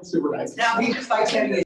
Super nice. Now, he just likes having it.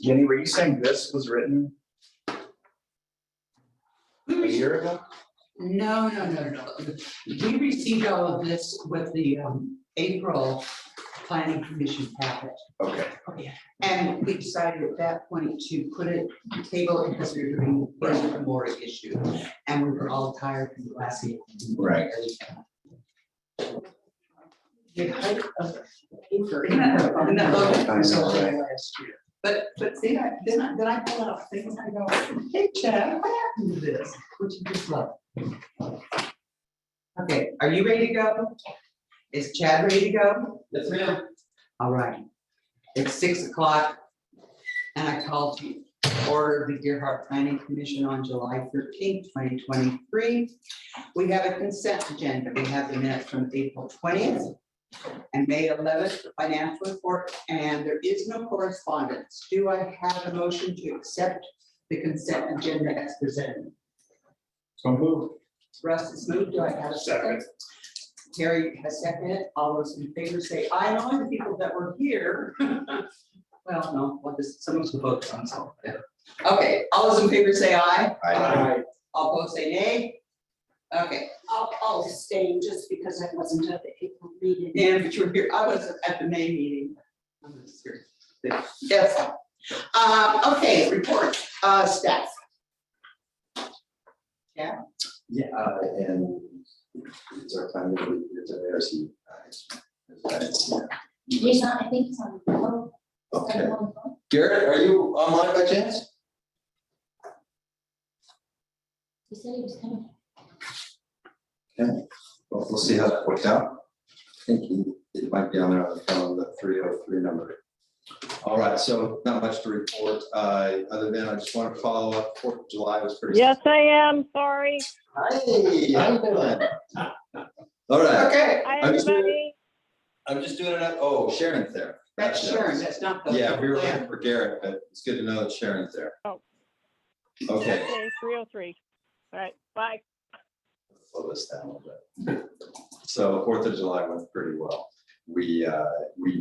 Jenny, were you saying this was written a year ago? No. We received all of this with the April planning commission packet. Okay. And we decided at that point to put it table because we were doing the more issue. And we were all tired from the last year. Right. The height of paper. Isn't that low? I know, right. Last year. But see, then I pull out things and I go, hey Chad, what happened to this? Which you just love. Okay, are you ready to go? Is Chad ready to go? Yes, ma'am. All right. It's 6 o'clock and I called to order the Deer Heart Planning Commission on July 13th, 2023. We have a consent agenda. We have the minutes from April 20th and May 11th, the financial report, and there is no correspondence. Do I have a motion to accept the consent agenda as presented? So moved. Russ is moved. Do I have a second? Terry has seconded. All those in favor say aye. And all the people that were here. Well, no, well, this someone's supposed to. So, yeah. Okay, all those in favor say aye. Aye. All opposed say nay. Okay. I'll abstain just because I wasn't at the April meeting. And but you were here. I was at the May meeting. I was here. Yes. Okay, report, staff. Yeah. Yeah, and it's our time to do it's an ARC. He's not, I think he's on the phone. Okay. Garrett, are you online by chance? He said he was coming. Okay, well, we'll see how that works out. I think it might be on there on the phone, the 303 number. All right, so not much to report, other than I just want to follow up. 4th of July was pretty. Yes, I am. Sorry. Hi, how you doing? All right. Okay. Hi, I'm just everybody. I'm just doing it up. Oh, Sharon's there. That's Sharon. That's not the. Yeah, we were looking for Garrett, but it's good to know that Sharon's there. Oh. Okay. Okay, 303. All right, bye. Slow this down a little bit. So 4th of July went pretty well. We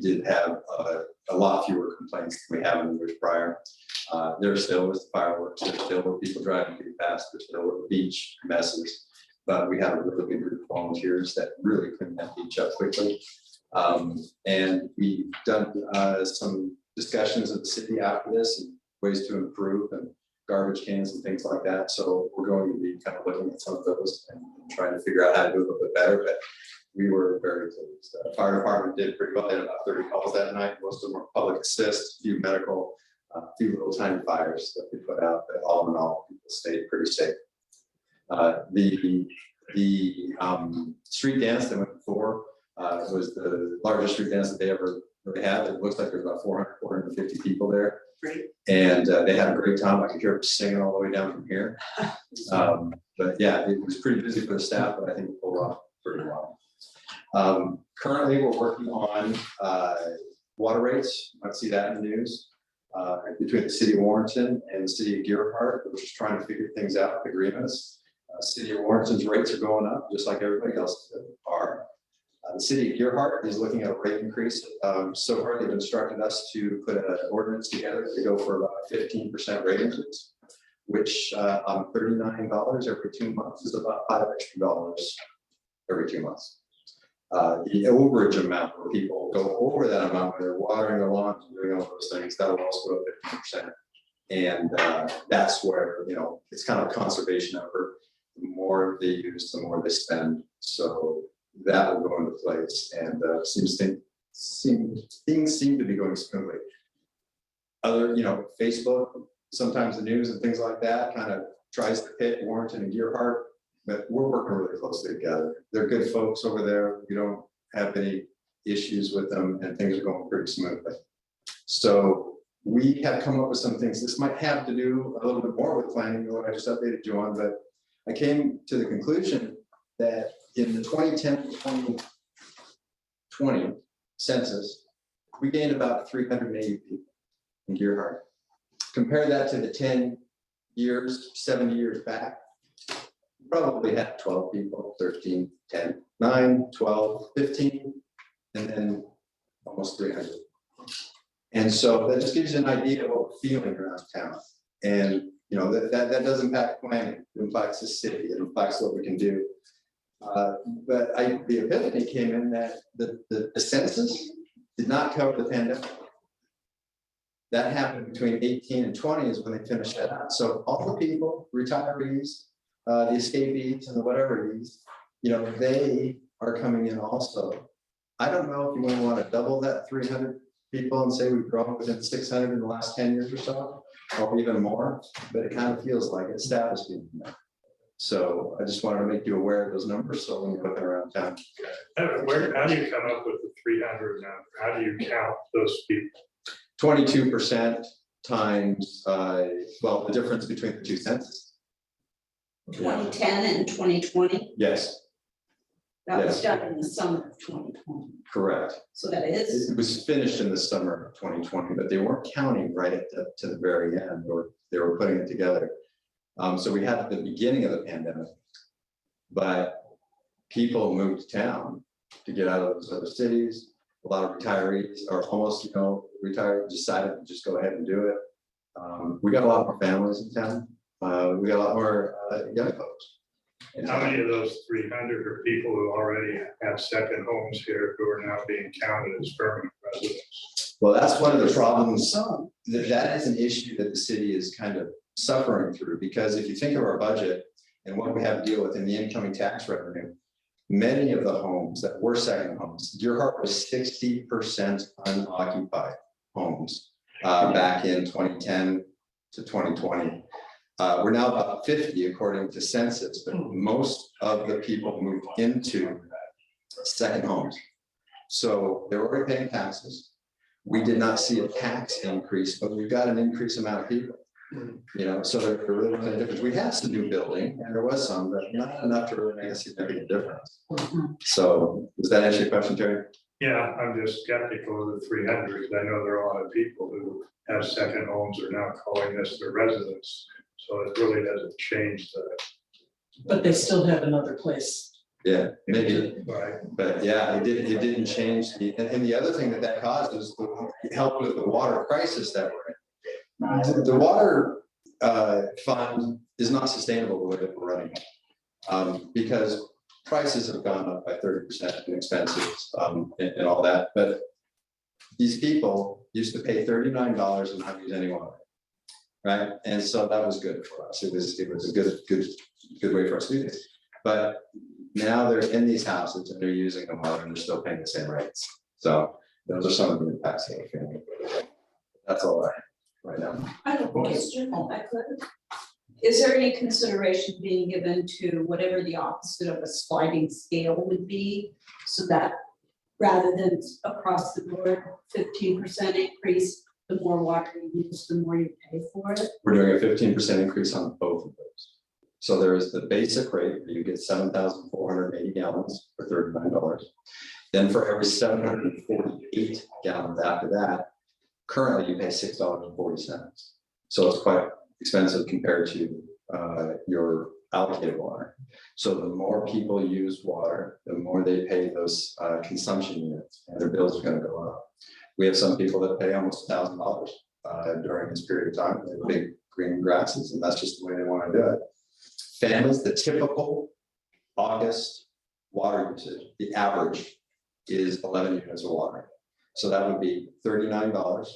did have a lot fewer complaints than we have in the years prior. There still was fireworks, there still were people driving too fast, there still were beach messes, but we had a really good group of volunteers that really cleaned that beach up quickly. And we've done some discussions with the city after this and ways to improve and garbage cans and things like that. So we're going to be kind of looking at some of those and trying to figure out how to do a little bit better, but we were very pleased. The fire department did pretty well. They had about 30 calls that night. Most of them were public assist, a few medical, a few little tiny fires that we put out, but all in all, people stayed pretty safe. The street dance that went before was the largest street dance that they ever really had. It looks like there's about 400, 450 people there. Great. And they had a great time. I could hear them singing all the way down from here. But yeah, it was pretty busy for the staff, but I think it pulled off pretty well. Currently, we're working on water rates. You might see that in the news. Between the city of Warrenton and the city of Gerhart, we're just trying to figure things out, agreements. City of Warrenton's rates are going up, just like everybody else are. The city of Gerhart is looking at a rate increase. So far, they've instructed us to put an ordinance together to go for about a 15% rate increase, which on $39 every 2 months is about $5 extra every 2 months. The overage amount where people go over that amount, when they're watering their lawns and doing all those things, that will also go up 15%. And that's where, you know, it's kind of a conservation effort. The more they use, the more they spend. So that will go into place, and things seem to be going smoothly. Other, you know, Facebook, sometimes the news and things like that kind of tries to hit Warrenton and Gerhart, but we're working really closely together. They're good folks over there. We don't have any issues with them, and things are going pretty smoothly. So we have come up with some things. This might have to do a little bit more with planning than what I just updated you on, but I came to the conclusion that in the 2010-2020 census, we gained about 380 people in Gerhart. Compare that to the 10 years, 70 years back, probably had 12 people, 13, 10, 9, 12, 15, and then almost 300. And so that just gives you an idea of what we're feeling around town. And you know, that does impact planning, it impacts the city, it impacts what we can do. But the epiphany came in that the census did not cover the pandemic. That happened between 18 and 20 is when they finished that out. So all the people, retirees, the escapees and the whatever's, you know, they are coming in also. I don't know if you want to double that 300 people and say we've grown within 600 in the last 10 years or so, or even more, but it kind of feels like it established being there. So I just wanted to make you aware of those numbers, so when you're looking around town. How do you come up with the 300 number? How do you count those people? 22% times, well, the difference between the two censuses. 2010 and 2020, Yes, that was Yes. done in the summer of 2020. correct. So that is, It was finished in the summer of 2020, but they weren't counting right at to the very end, or they were putting it together. So we had the beginning of the pandemic, but people moved to town to get out of those other cities. A lot of retirees are almost, you know, retired, decided to just go ahead and do it. We got a lot more families in town. We got a lot more young folks. How many of those 300 are people who already have second homes here who are now being counted as permanent residents? Well, that's one of the problems. That is an issue that the city is kind of suffering through, because if you think of our budget and what we have to deal with in the incoming tax revenue, many of the homes that were second homes, Gerhart was 60% unoccupied homes back in 2010 to 2020. We're now about 50 according to census, but most of the people moved into second homes. So they're already paying taxes. We did not see a tax increase, but we've got an increased amount of people. You know, so they're really making a difference. We had some new building, and there was some, but not enough to really make a significant difference. So does that answer your question, Terry? Yeah, I'm just skeptical of the 300 because I know there are a lot of people who have second homes are now calling this their residence. So it really doesn't change the. But they still have another place. Yeah, maybe. Right. But yeah, it didn't change and the other thing that caused is it helped with the water crisis that we're in. The water fund is not sustainable the way that we're running, because prices have gone up by 30% in expenses and all that. But these people used to pay $39 and not use any water, right? And so that was good for us. It was a good way for us to do this. But now they're in these houses and they're using the water and they're still paying the same rates. So those are some of the impacts that we're feeling. That's all right now. I have a question, if I could. Is there any consideration being given to whatever the opposite of a sliding scale would be? So that rather than across the board, 15% increase, the more water you use, the more you pay for it? We're doing a 15% increase on both of those. So there is the basic rate, where you get 7,480 gallons for $39. Then for every 748 gallons after that, currently you pay $6.40. So it's quite expensive compared to your allocated water. So the more people use water, the more they pay those consumption units, and their bills are going to go up. We have some people that pay almost $1,000 during this period of time. They have big green grasses, and that's just the way they want to do it. Families, the typical August water usage, the average is 11 units of water. So that would be $39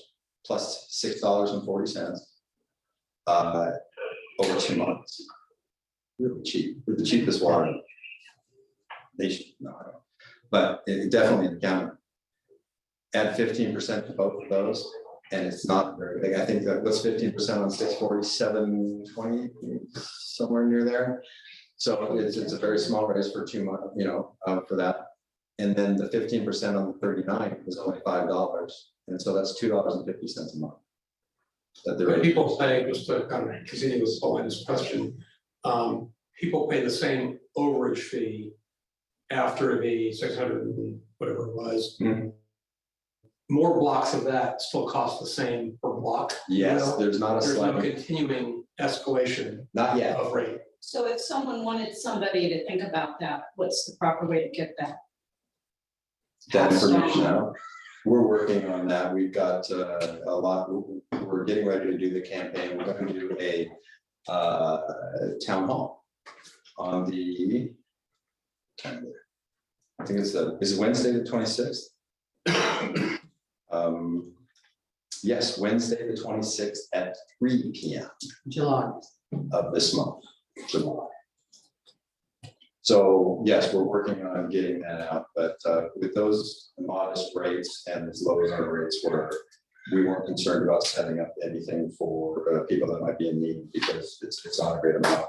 plus $6.40 over 2 months. Really cheap, with the cheapest water. They should know, but it definitely in the county. Add 15% to both of those, and it's not very big. I think that what's 15% on 647.20, somewhere near there. So it's a very small raise for 2 months, for that. And then the 15% on the 39 is only $5, and so that's $2.50 a month. That they're But people say, just to kind of continue with Pauline's question, people pay the same overage fee after the 600 and whatever it was. Mhm. More blocks of that still cost the same per block. Yes, there's not a There's no sliding, continuing escalation not yet. of rate. So if someone wanted somebody to think about that, what's the proper way to get that? That passed information on? out. We're working on that. We've got a lot, we're getting ready to do the campaign. We're going to do a town hall on the, I think it's is it Wednesday the 26th? Yes, Wednesday the 26th at 3 p.m. July. of this month, July. So yes, we're working on getting that out, but with those modest rates and as low as our rates were, we weren't concerned about setting up anything for people that might be in need, because it's not a great amount.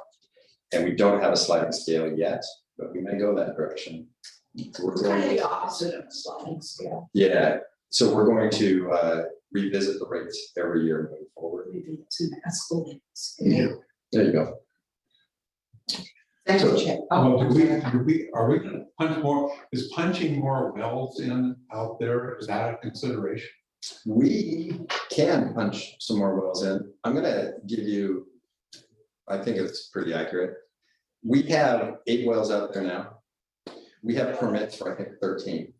And we don't have a sliding scale yet, but we may go that direction. We're It's kind of going, the opposite of a sliding scale. yeah, so we're going to revisit the rates every year moving forward. Maybe it's an escalating scale. There you go. Thank you, Chad. Well, are we gonna punch more, is punching more wells in out there, is that a consideration? We can punch some more wells in. I'm gonna give you, I think it's pretty accurate. We have 8 wells out there now. We have permits for, I think, 13.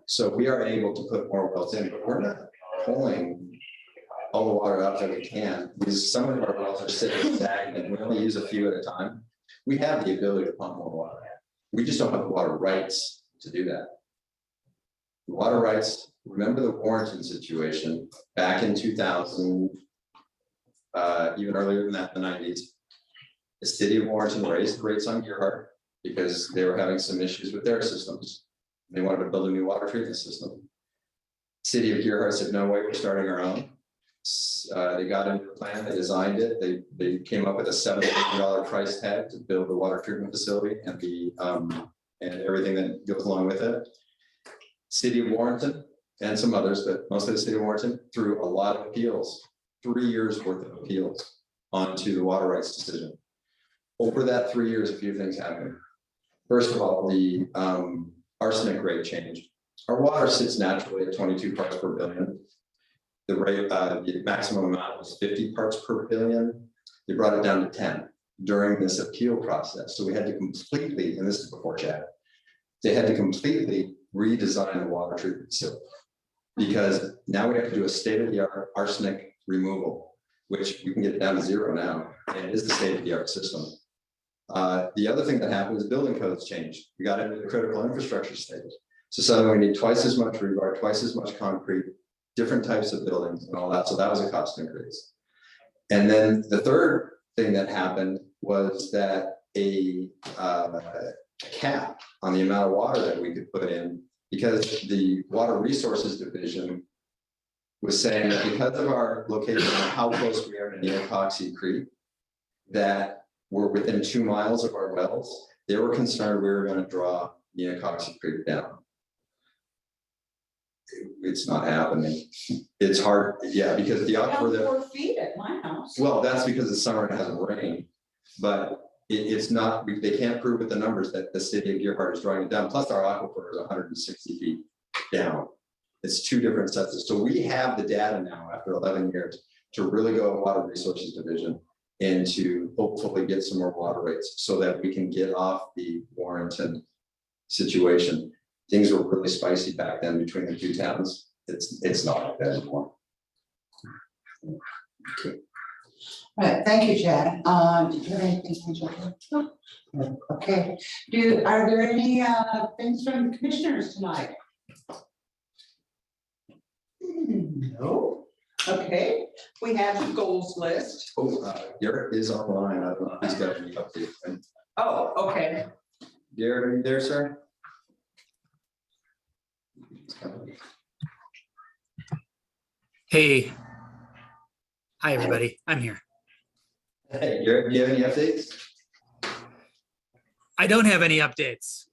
So we are able to put more wells in, but we're not pulling all the water out that we can, because some of our wells are sitting stagnant. We only use a few at a time. We have the ability to pump more water. We just don't have the water rights to do that. The water rights, remember the Warrenton situation back in 2000, even earlier than that, the 90s. The city of Warrenton raised rates on Gearhart because they were having some issues with their systems. They wanted to build a new water treatment system. City of Gearhart said, no way, we're starting our own. They got into the plan, they designed it, they came up with a $7 million price tag to build the water treatment facility and the and everything that goes along with it. City of Warrenton and some others, but mostly the city of Warrenton, threw a lot of appeals, 3 years worth of appeals onto the water rights decision. Over that 3 years, a few things happened. First of all, the arsenic rate changed. Our water sits naturally at 22 parts per billion. The rate, the maximum amount was 50 parts per billion. They brought it down to 10 during this appeal process. So we had to completely, and this is before Chad, they had to completely redesign the water treatment facility, because now we have to do a state-of-the-art arsenic removal, which we can get it down to 0 now, and it is the state-of-the-art system. The other thing that happened is building codes changed. We got into the critical infrastructure stage. So suddenly we need twice as much rebar, twice as much concrete, different types of buildings and all that. So that was a cost increase. And then the third thing that happened was that a cap on the amount of water that we could put in, because the Water Resources Division was saying that because of our location and how close we are to Neocoxy Creek, that we're within 2 miles of our wells, they were concerned we were going to draw Neocoxy Creek down. It's not happening. It's hard, yeah, because the Down aquifer that, 4 feet at my house. well, that's because the summer it hasn't rained, but it's not, they can't prove with the numbers that the city of Gerhart is drawing it down, plus our aquifer is 160 feet down. It's two different sets. So we have the data now after 11 years to really go Water Resources Division and to hopefully get some more water rates so that we can get off the Warrenton situation. Things were really spicy back then between the two towns. It's not like that anymore. All right, thank you, Chad. Did you have anything to mention? No. Okay, are there any things from commissioners tonight? No. Okay, we have the goals list. Oh, Garrett is online. I don't know if he's got any update. Oh, okay. Garrett, are you there, sir? Hey. Hi, everybody. I'm here. Hey, Garrett, do you have any updates? I don't have any updates.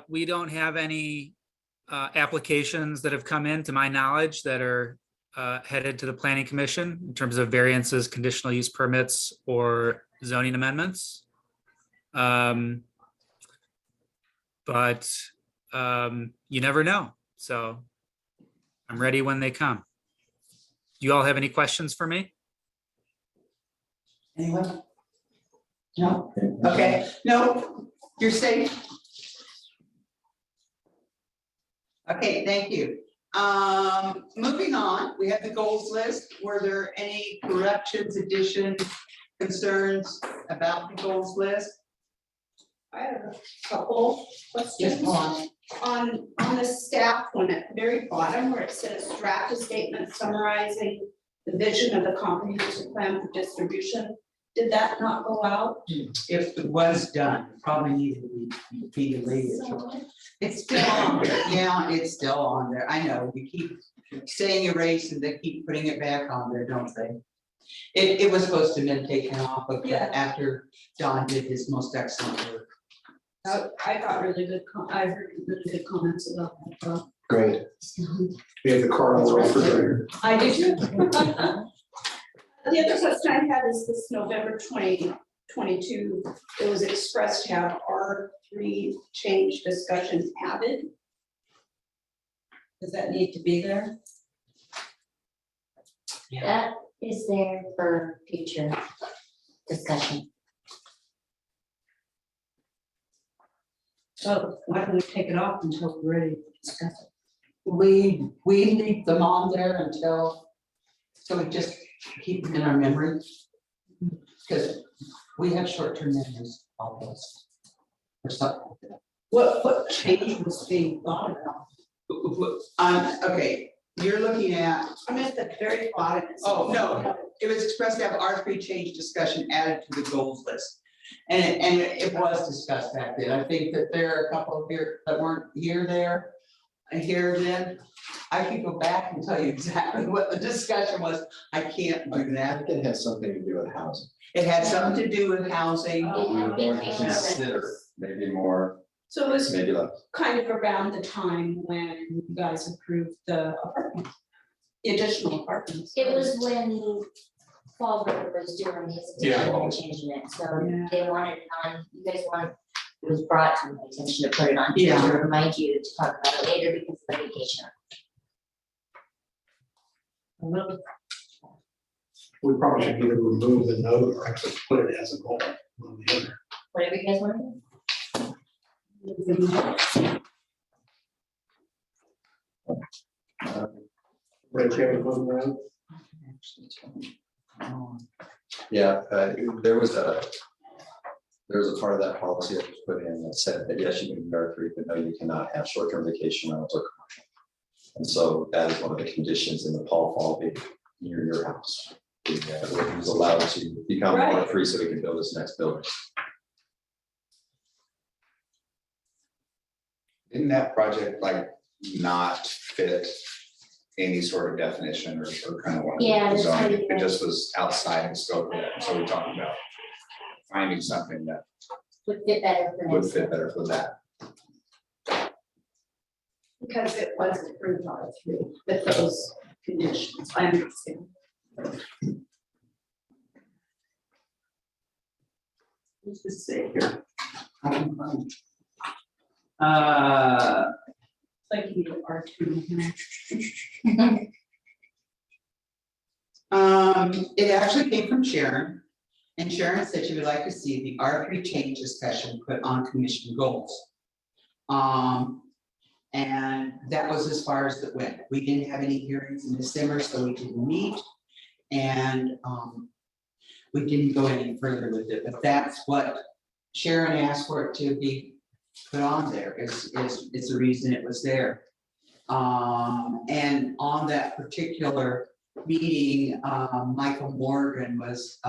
We don't have any applications that have come in, to my knowledge, that are headed to the Planning Commission in terms of variances, conditional use permits, or zoning amendments. But you never know. So I'm ready when they come. Do you all have any questions for me? Anyone? No? Okay, no, you're safe. Okay, thank you. Moving on, we have the goals list. Were there any corrections, additions, concerns about the goals list? I have a couple questions. On the staff one at the very bottom where it says draft a statement summarizing the vision of the comprehensive plan for distribution, did that not go out? If it was done, it probably needed to be deleted. It's still on there. Yeah, it's still on there. I know, we keep saying erase and they keep putting it back on there, don't they? It was supposed to have been taken off of Yeah. after Don did his most excellent work. I got really good, I heard really good comments about that. Great. We have the car on the refrigerator. I did too. The other question I had is this November 2022, it was expressed to have R3 change discussion added. Does that need to be there? That is there for future discussion. So why don't we take it off until we're ready to discuss it? We leave them on there until, so we just keep them in our memory. Because we have short-term memories, all of us. Or something like that. What change was being thought about? Okay, you're looking at, I'm at the very bottom. It says- oh, no, it was expressed to have R3 change discussion added to the goals list. And it was discussed back then. I think that there are a couple of here that weren't here then. I could go back and tell you exactly what the discussion was. I can't do I that. think it has something to do with housing. It had something to do with housing. We would want to consider maybe more, So it was maybe less. kind of around the time when you guys approved the apartment, the additional apartments. It was when Paul River was doing his Yeah. attention and changing it, so Yeah. they wanted it on, you guys want, it was brought to my attention to put it on, Yeah. to remind you to talk about it later because of the vacation. We probably should either remove the note or actually put it as a goal on the other. Whatever you guys want. Right, Chair, move around. Yeah, there was a part of that policy that was put in that said that yes, you can be R3, but no, you cannot have short-term vacation rentals or commercial. And so that is one of the conditions in the Paul Fall near your house. He was allowed to become Right. R3 so he can build his next building. Didn't that project like not fit any sort of definition or kind of what? Yeah, there's zoning? kind of- It just was outside the scope of it. So we talked about finding something that Would fit better for would this. fit better for that. Because it wasn't approved on through with those conditions, I understand. Let's just see here. I can find it. Like you need an R2. It actually came from Sharon, and Sharon said she would like to see the R3 change discussion put on commission goals. And that was as far as it went. We didn't have any hearings in December, so we didn't meet. And we didn't go any further with it, but that's what Sharon asked for it to be put on there, is the reason it was there. And on that particular meeting, Michael Morgan was,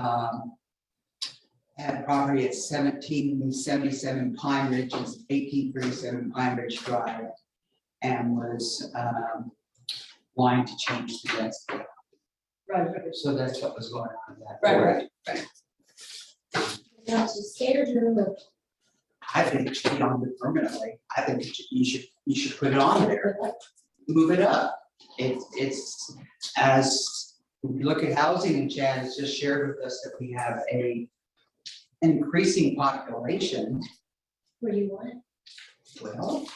had property at 1777 Pine Ridge, and 1837 Pine Ridge Drive, and was wanting to change the density. Right. So that's what was going on with that. Right. Not too scared to move. I think it should be on there permanently. I think you should put it on there, move it up. It's, as we look at housing, and Chad has just shared with us that we have an increasing population. Where do you want it? Well,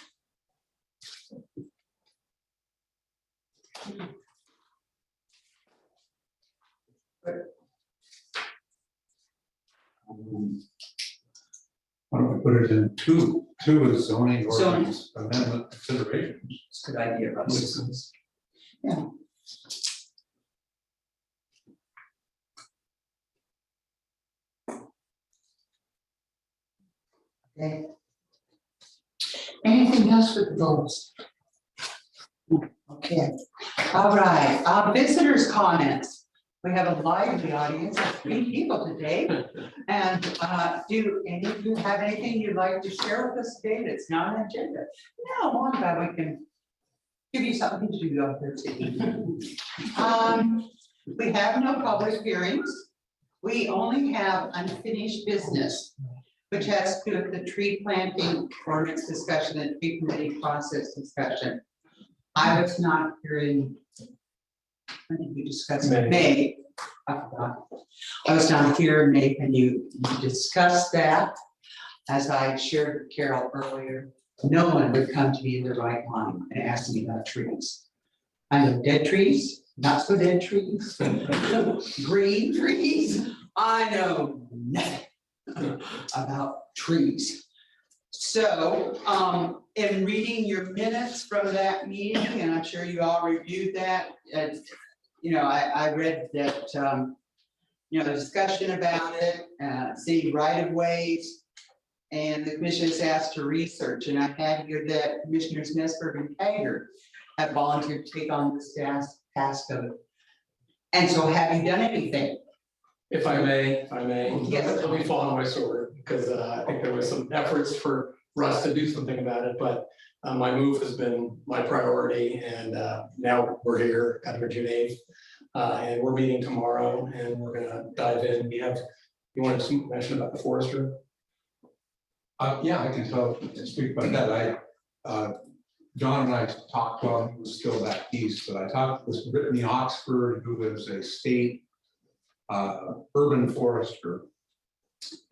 Why don't we put it in two is zoning ordinance amendment considerations. it's a good idea, Russ. Yeah. Okay. Anything else with the goals? Okay, all right, visitors' comments. We have a lively audience of 3 people today. And do any of you have anything you'd like to share with us today that's not an agenda? No, I'm glad we can give you something to do out there today. We have no public hearings. We only have unfinished business, which has to do with the tree planting ordinance discussion and tree committee process discussion. I was not here in, I think we discussed in May. I forgot. I was not here in May, and you discussed that. As I shared with Carol earlier, no one would come to me in their right mind and ask me about trees. I know dead trees, not so dead trees, green trees. I know nothing about trees. So, in reading your minutes from that meeting, and I'm sure you all reviewed that, you know, I read that, you know, the discussion about it, city right of ways, and the commission is asked to research, and I had here that Commissioners Nesberg and Kager have volunteered to take on this task of it. And so have you done anything? If I may, Yes. let me fall on my sword, because I think there was some efforts for Russ to do something about it, but my move has been my priority, and now we're here at June 8th. And we're meeting tomorrow, and we're gonna dive in. You wanted to mention about the forester? Yeah, I can speak about that. John and I talked while he was still back east, but I talked with Brittany Oxford, who is a state urban forester.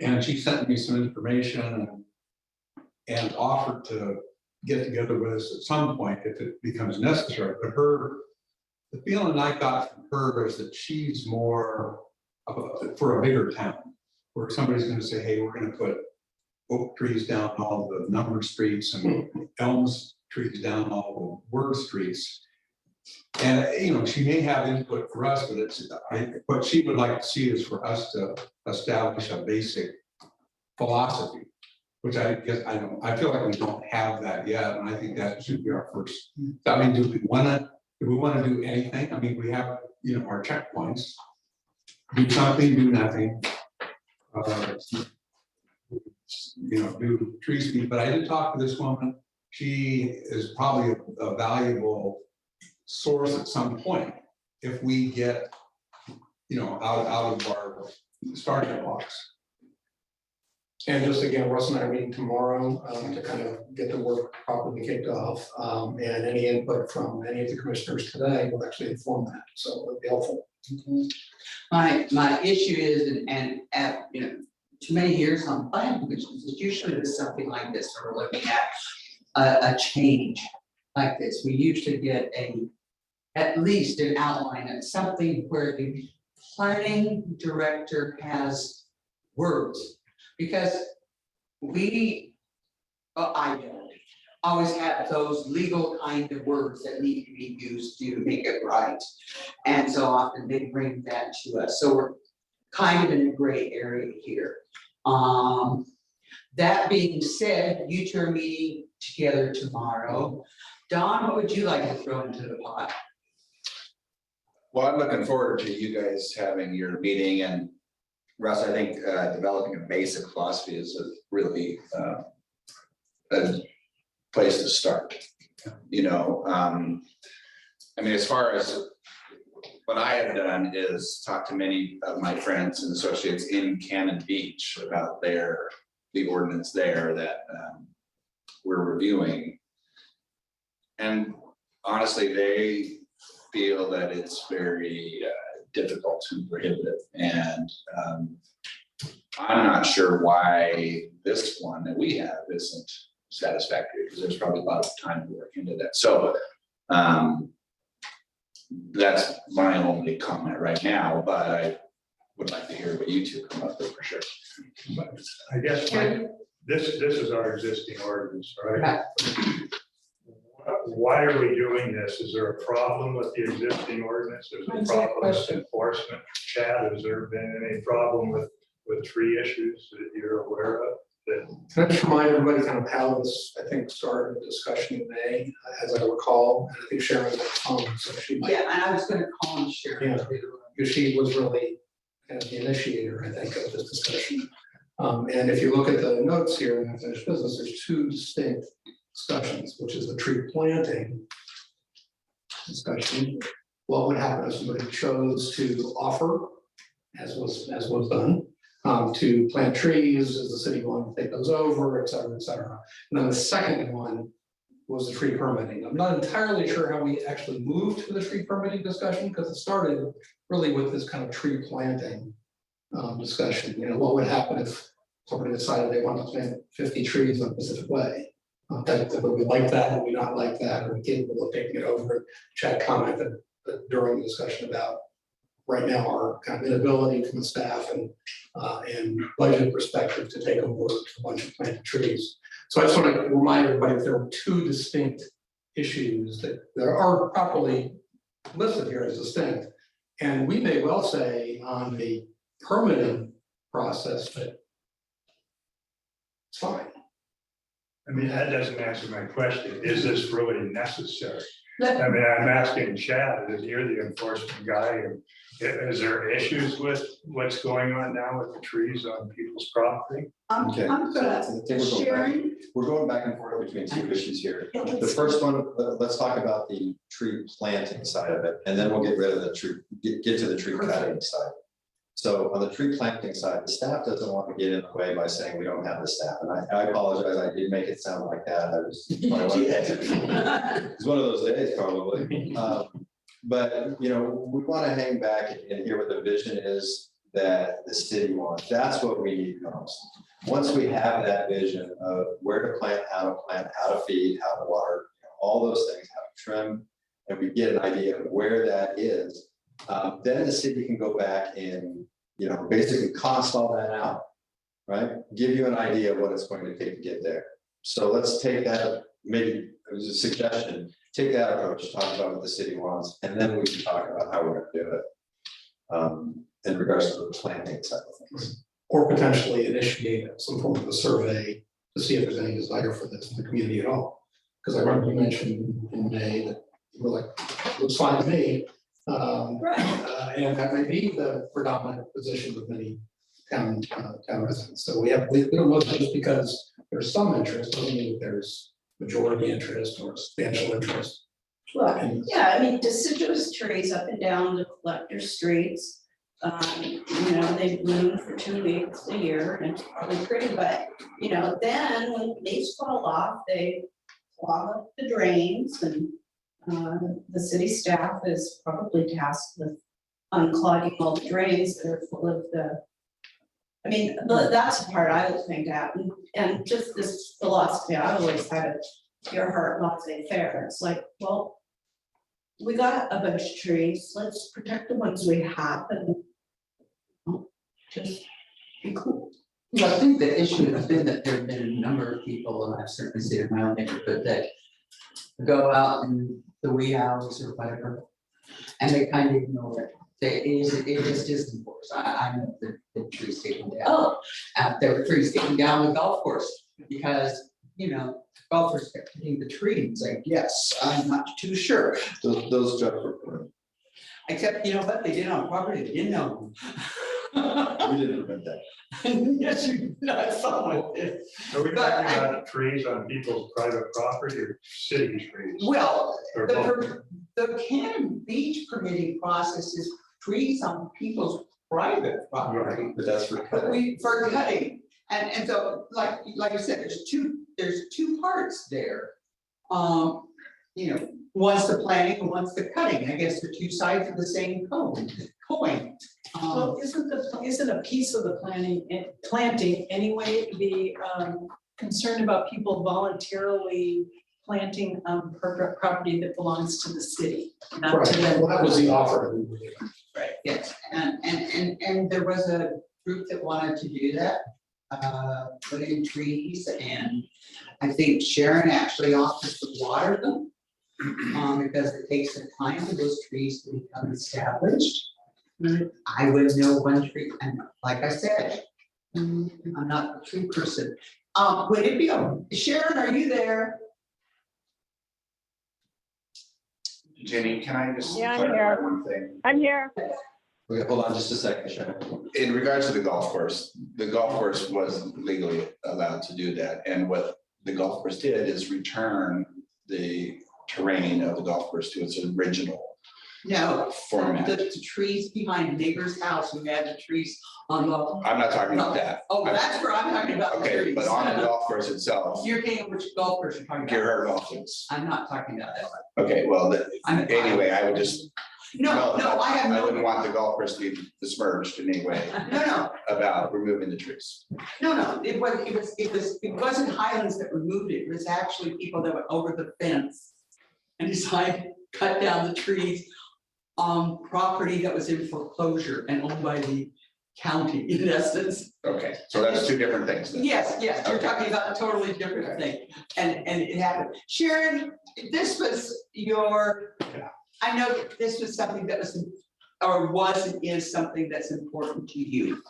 And she sent me some information and offered to get together with us at some point if it becomes necessary. But the feeling I got from her is that she's more for a bigger town, where somebody's going to say, hey, we're going to put oak trees down all the numbered streets and elms trees down all the word streets. And, you know, she may have input for us, but what she would like to see is for us to establish a basic philosophy, which I guess I feel like we don't have that yet, and I think that should be our first. I mean, do we want to do anything? I mean, we have, you know, our checkpoints. Do something, do nothing. You know, do tree speed. But I did talk to this woman. She is probably a valuable source at some point if we get, you know, out of our starting blocks. And just again, Russ and I are meeting tomorrow to kind of get the work properly kicked off. And any input from any of the commissioners today will actually inform that, so it'll be helpful. My issue is, and you know, too many years on planning commissions, it's usually there's something like this, where we're looking at a change like this. We usually get at least an outline of something where the planning director has words. Because I don't always have those legal kind of words that need to be used to make it right. And so often they bring that to us. So we're kind of in a gray area here. That being said, you two are meeting together tomorrow. Don, what would you like to throw into the pot? Well, I'm looking forward to you guys having your meeting, and Russ, I think developing a basic philosophy is a really a place to start. You know, I mean, as far as what I have done is talk to many of my friends and associates in Cannon Beach about the ordinance there that we're reviewing. And honestly, they feel that it's very difficult and prohibitive. And I'm not sure why this one that we have isn't satisfactory, because there's probably a lot of time to work into that. So that's my only comment right now, but I would like to hear what you two come up with for sure. But I guess this is our existing ordinance, right? Why are we doing this? Is there a problem with the existing ordinance? There's a problem with enforcement. Chad, has there been any problem with tree issues that you're aware of? Can I just remind everybody kind of how this, I think, started the discussion in May, as I recall, and I think Sharon was on the phone, so she might. Yeah, and I was gonna call him Sharon. Yeah, because she was really kind of the initiator, I think, of this discussion. And if you look at the notes here in unfinished business, there's two distinct discussions, which is the tree planting discussion. What would happen if somebody chose to offer, as was done, to plant trees? Is the city going to take those over, et cetera, et cetera? And then the second one was the tree permitting. I'm not entirely sure how we actually moved to the tree permitting discussion, because it started really with this kind of tree planting discussion. You know, what would happen if somebody decided they wanted to plant 50 trees on Pacific Way? Would we like that? Would we not like that? Are we capable of taking it over? Chad commented during the discussion about right now our kind of inability from the staff and budget perspective to take over a bunch of planted trees. So I just want to remind everybody that there are two distinct issues that are properly listed here as distinct. And we may well say on the permitting process that it's fine. I mean, that doesn't answer my question. Is this really necessary? I mean, I'm asking Chad, is you're the enforcement guy, and is there issues with what's going on now with the trees on people's property? Okay. I'm gonna, So I think Sharon, we're going back and forth between two issues here. Yeah, The let's- first one, let's talk about the tree planting side of it, and then we'll get rid of the tree, get to the tree cutting side. So on the tree planting side, the staff doesn't want to get in the way by saying we don't have the staff, and I apologize, I did make it sound like that. I was. It's one of those days probably. But, you know, we want to hang back and hear what the vision is that the city wants. That's what we need most. Once we have that vision of where to plant, how to feed, how to water, you know, all those things, how to trim, and we get an idea of where that is, then the city can go back and, you know, basically cost all that out, right? Give you an idea of what it's going to take to get there. So let's take that, maybe it was a suggestion, take that approach, talk about what the city wants, and then we can talk about how we're going to do it in regards to the planting side of things. Or potentially initiate some form of a survey to see if there's any desire for this in the community at all. Because I remember you mentioned in May that you were like, looks fine to me. And that may be the predominant position of many town residents. So we don't know just because there's some interest, doesn't mean that there's majority interest or substantial interest. well, yeah, I mean, deciduous trees up and down the collector streets. You know, they bloom for 2 weeks a year and it's probably pretty, but, you know, then when leaves fall off, they clog up the drains, and the city staff is probably tasked with unclogging all the drains that are full of the I mean, that's the part I was thinking at, and just this philosophy I always had at your heart laissez faire, it's like, well, we got a bunch of trees, let's protect the ones we have and just be cool. Well, I think the issue has been that there have been a number of people, and I've certainly seen it in my own neighborhood, that go out in the wee hours or whatever, and they kind of ignore it. It just isn't force. I know the trees taken down. Oh, There were trees taken down the golf course because, golfers kept hitting the tree and saying, yes, I'm not too sure. Those jobs were, Except, what they did on property, they didn't know. we didn't invent that. Yes, you, I saw it. Are we talking about trees on people's private property or city trees? Well, Or both? the Cannon Beach permitting process is trees on people's private property. But that's for But cutting. for cutting, and so, like I said, there's two parts there. One's the planting and one's the cutting, I guess they're two sides of the same coin. Well, isn't a piece of the planting anyway, the concern about people voluntarily planting property that belongs to the city, not Right, to them? well, that was the offer. Right, yes, and there was a group that wanted to do that, put in trees, and I think Sharon actually offers to water them. Because it takes some time for those trees to become established. I would know one tree, and like I said, I'm not a tree person. Would it be, Sharon, are you there? Jenny, can I just Yeah, I'm clarify here. one thing? I'm here. Okay, hold on just a second, Sharon. In regards to the golf course was legally allowed to do that, and what the golf course did is return the terrain of the golf course to its original No, format. the trees behind neighbor's house, who had the trees on the. I'm not talking about that. Oh, that's where I'm talking about the Okay, trees. but on the golf course itself, You're thinking which golf course you're talking about. Gerhard Golf Course. I'm not talking about that one. Okay, well, I'm- anyway, I would just. No, I have I no. wouldn't want the golf course to be besmirched in any way No, about removing the trees. no, it wasn't Highlands that removed it, it was actually people that went over the fence. And decided to cut down the trees on property that was in foreclosure and owned by the county, in essence. Okay, so that's two different things then. Yes, you're Okay. talking about a totally different thing, and it happened. Sharon, this was your, I know that this was something that was, or was and is something that's important to you.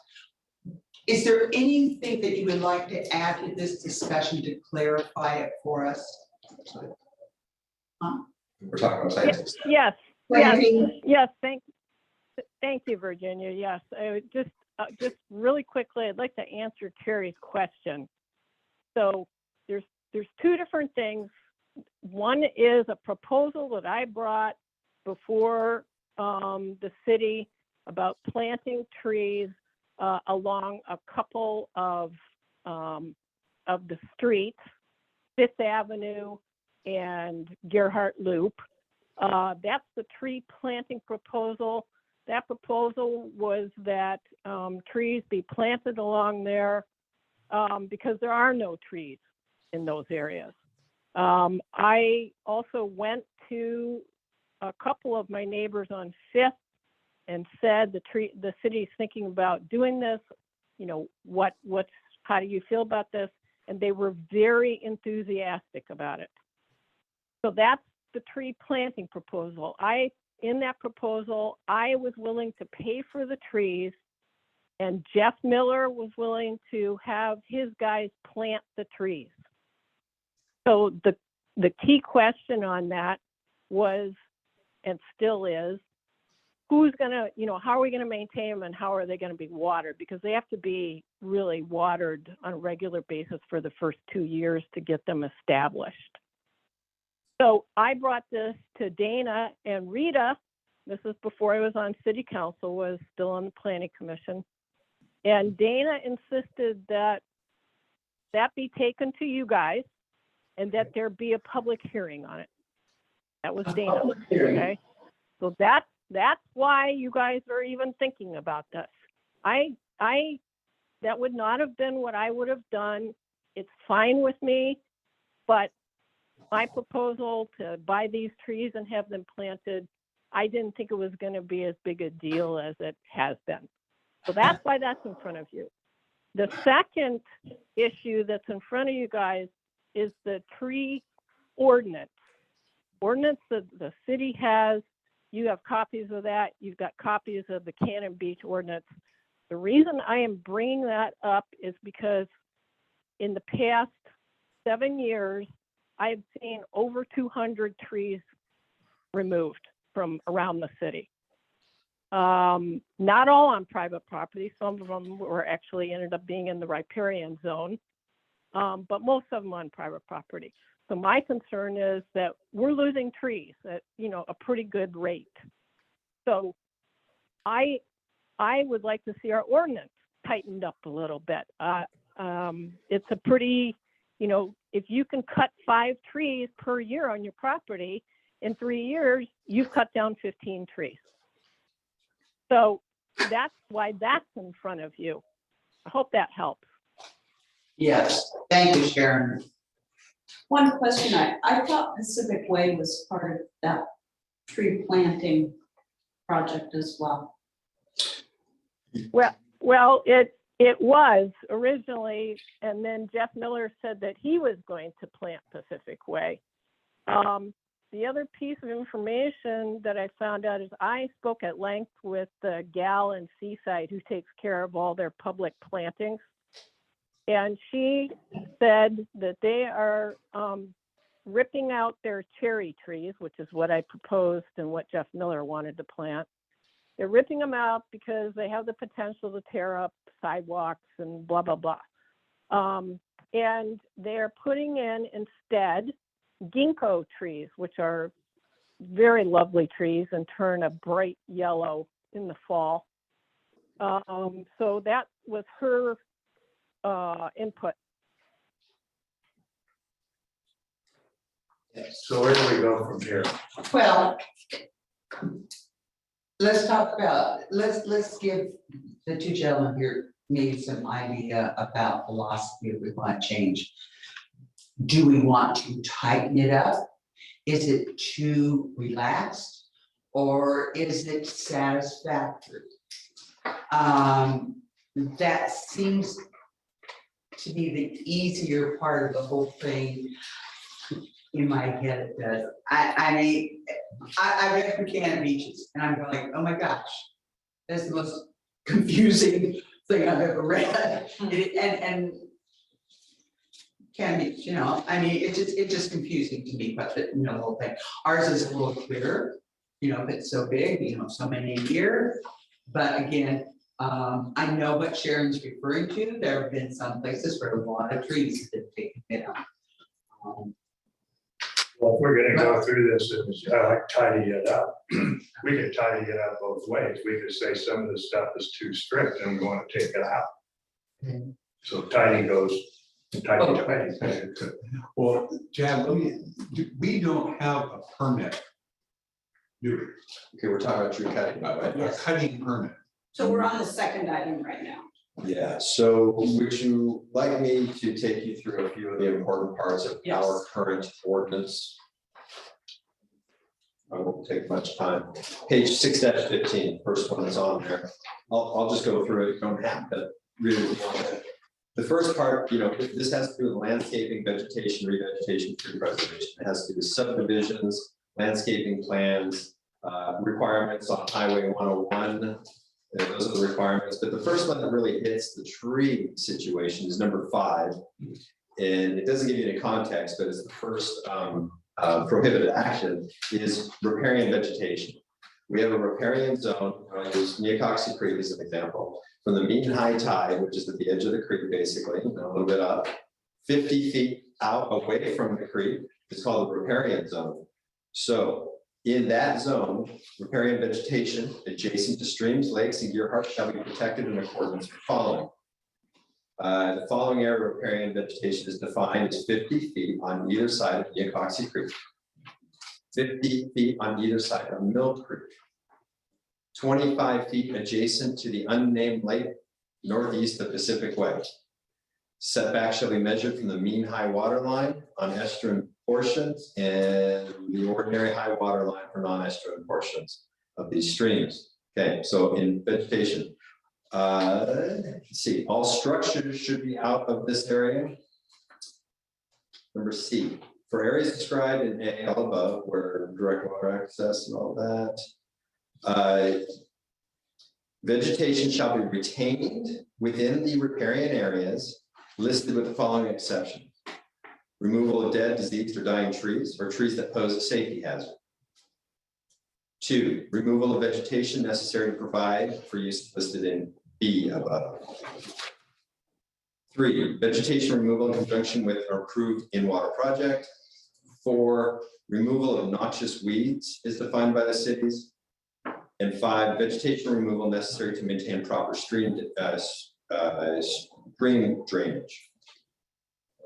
Is there anything that you would like to add to this discussion to clarify it for us? We're talking about science. Yes, planting, yes, thank you, Virginia. Yes, I would just really quickly, I'd like to answer Terry's question. So there's two different things. One is a proposal that I brought before the city about planting trees along a couple of the streets, Fifth Avenue and Gerhart Loop. That's the tree planting proposal. That proposal was that trees be planted along there because there are no trees in those areas. I also went to a couple of my neighbors on Fifth and said the city's thinking about doing this. How do you feel about this? And they were very enthusiastic about it. So that's the tree planting proposal. In that proposal, I was willing to pay for the trees, and Jeff Miller was willing to have his guys plant the trees. So the key question on that was, and still is, who's gonna, how are we gonna maintain them and how are they gonna be watered? Because they have to be really watered on a regular basis for the first 2 years to get them established. So I brought this to Dana and Rita. This is before I was on city council, was still on the planning commission. And Dana insisted that be taken to you guys and that there be a public hearing on it. That was Dana, okay? So that's why you guys are even thinking about this. I That would not have been what I would have done. It's fine with me, but my proposal to buy these trees and have them planted, I didn't think it was going to be as big a deal as it has been. So that's why that's in front of you. The second issue that's in front of you guys is the tree ordinance. Ordinance that the city has, you have copies of that. You've got copies of the Cannon Beach ordinance. The reason I am bringing that up is because in the past 7 years, I've seen over 200 trees removed from around the city. Not all on private property. Some of them were actually ended up being in the riparian zone, but most of them on private property. So my concern is that we're losing trees at, you know, a pretty good rate. So I would like to see our ordinance tightened up a little bit. It's a pretty, you know, if you can cut 5 trees per year on your property, in 3 years, you've cut down 15 trees. So that's why that's in front of you. I hope that helps. Yes, thank you, Sharon. One question, I thought Pacific Way was part of that tree planting project as well. Well, it was originally, and then Jeff Miller said that he was going to plant Pacific Way. The other piece of information that I found out is I spoke at length with the gal in Seaside who takes care of all their public plantings. And she said that they are ripping out their cherry trees, which is what I proposed and what Jeff Miller wanted to plant. They're ripping them out because they have the potential to tear up sidewalks and blah, blah, blah. And they're putting in instead ginkgo trees, which are very lovely trees and turn a bright yellow in the fall. So that was her input. So where do we go from here? Well, let's talk about, let's give the two gentlemen here maybe some idea about philosophy if we want to change. Do we want to tighten it up? Is it too relaxed or is it satisfactory? That seems to be the easier part of the whole thing. In my head, it does. I mean, I read through Cannon Beaches and I'm going, oh my gosh, that's the most confusing thing I've ever read. And Cannon Beach, you know, I mean, it's just confusing to me, but the, you know, the whole thing. Ours is a little clearer, you know, if it's so big, you know, so many a year. But again, I know what Sharon's referring to. There have been some places where a lot of trees have been taken down. Well, if we're gonna go through this, I like tidy it up. We could tidy it up both ways. We could say some of the stuff is too strict and we want to take it out. So tidy goes, tidy. Well, Chad, we don't have a permit. Do we? Okay, we're talking about tree cutting, by the way. A cutting permit. So we're on the second item right now. Yeah, so would you like me to take you through a few of the important parts of our Yes. current ordinance? I won't take much time. Page 6-15, first one that's on there. I'll just go through it. You don't have to read it. The first part, you know, this has to do with landscaping, vegetation, revegetation, tree preservation. It has to do with subdivisions, landscaping plans, requirements on Highway 101. Those are the requirements, but the first one that really hits the tree situation is number 5. And it doesn't give you any context, but it's the first prohibited action is riparian vegetation. We have a riparian zone, use Neocoxy Creek as an example, from the mean high tide, which is at the edge of the creek, basically, a little bit up, 50 feet out away from the creek. It's called the riparian zone. So in that zone, riparian vegetation adjacent to streams, lakes, and deer parks shall be protected in accordance with the following. The following area of riparian vegetation is defined as 50 feet on either side of Neocoxy Creek, 50 feet on either side of Mill Creek, 25 feet adjacent to the unnamed lake northeast of Pacific Way. Setback shall be measured from the mean high water line on estuarine portions and the ordinary high water line for non-estuarine portions of these streams. Okay, so in vegetation, let's see, all structures should be out of this area. Number C, for areas described in A all above, where direct water access and all that, vegetation shall be retained within the riparian areas listed with the following exceptions. Removal of dead, diseased, or dying trees, or trees that pose a safety hazard. 2, removal of vegetation necessary to provide for use listed in B above. 3, vegetation removal in conjunction with an approved in-water project. 4, removal of noxious weeds is defined by the cities. And 5, vegetation removal necessary to maintain proper stream drainage.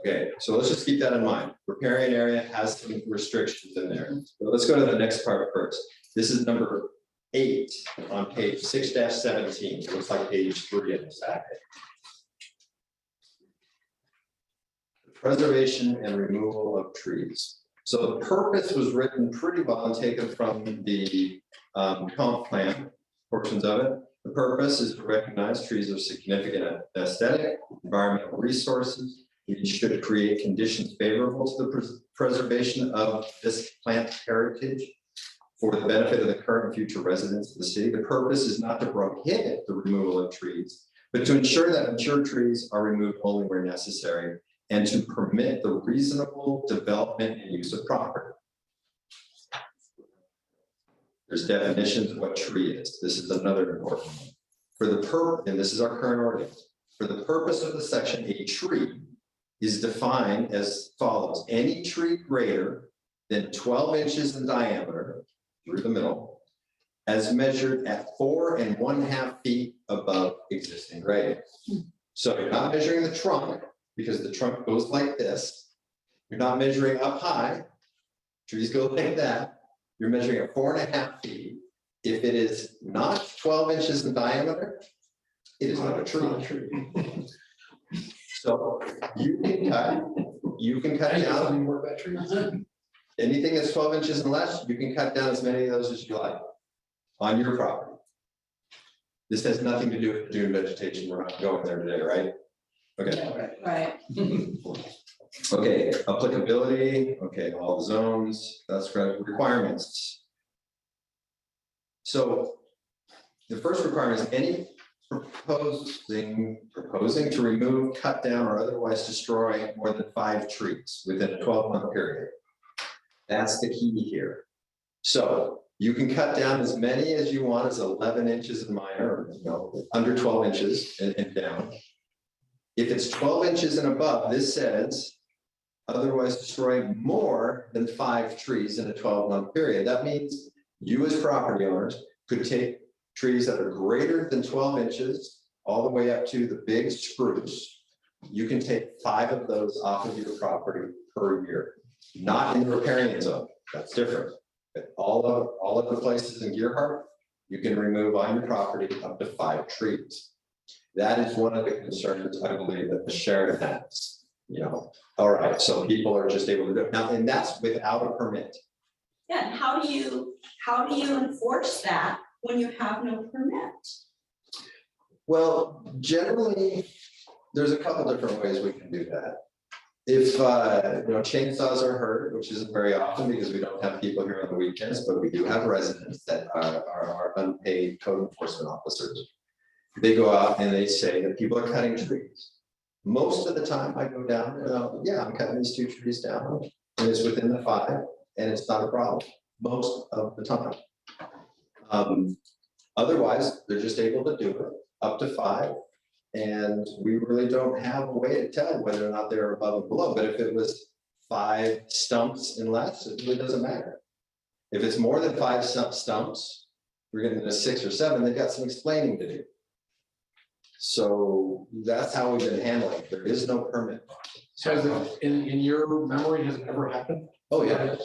Okay, so let's just keep that in mind. Riparian area has some restrictions in there. But let's go to the next part first. This is number 8 on page 6-17. It looks like page 3 in this packet. Preservation and removal of trees. So the purpose was written pretty well and taken from the comp plan portions of it. The purpose is to recognize trees are significant aesthetic, environmental resources. We should create conditions favorable to the preservation of this plant heritage for the benefit of the current and future residents of the city. The purpose is not to prohibit the removal of trees, but to ensure that mature trees are removed only where necessary and to permit the reasonable development and use of property. There's definitions of what tree is. This is another important one. For the purpose, and this is our current ordinance, for the purpose of the section, a tree is defined as follows: any tree greater than 12 inches in diameter through the middle, as measured at 4 1/2 feet above existing grade. So you're not measuring the trunk because the trunk goes like this. You're not measuring up high. Trees go like that. You're measuring at 4 1/2 feet. If it is not 12 inches in diameter, it is not a tree. So you can cut down more about trees. anything that's 12 inches and less. You can cut down as many of those as you like on your property. This has nothing to do with dune vegetation. We're not going there today, right? Okay. Right. Okay, applicability, okay, all the zones, that's correct, requirements. So the first requirement is any proposing to remove, cut down, or otherwise destroy more than 5 trees within a 12-month period. That's the key here. So you can cut down as many as you want, as 11 inches in minor, or under 12 inches and down. If it's 12 inches and above, this says otherwise destroy more than 5 trees in a 12-month period. That means you as property owners could take trees that are greater than 12 inches all the way up to the big spruce. You can take 5 of those off of your property per year, not in the riparian zone. That's different. But all of the places in Gearhart, you can remove on your property up to 5 trees. That is one of the concerns I believe that the sheriff has. You know, all right, so people are just able to do it now, and that's without a permit. Yeah, and how do you enforce that when you have no permit? Well, generally, there's a couple different ways we can do that. If chainsaws are heard, which isn't very often because we don't have people here on the weekends, but we do have residents that are unpaid code enforcement officers. They go out and they say that people are cutting trees. Most of the time I go down and yeah, I'm cutting these 2 trees down and it's within the 5 and it's not a problem most of the time. Otherwise, they're just able to do it up to 5. And we really don't have a way to tell whether or not they're above and below. But if it was 5 stumps and less, it really doesn't matter. If it's more than 5 stumps, we're getting to 6 or 7, they've got some explaining to do. So that's how we've been handling it. There is no permit. So has it, in your memory, has it ever happened? Oh, yeah.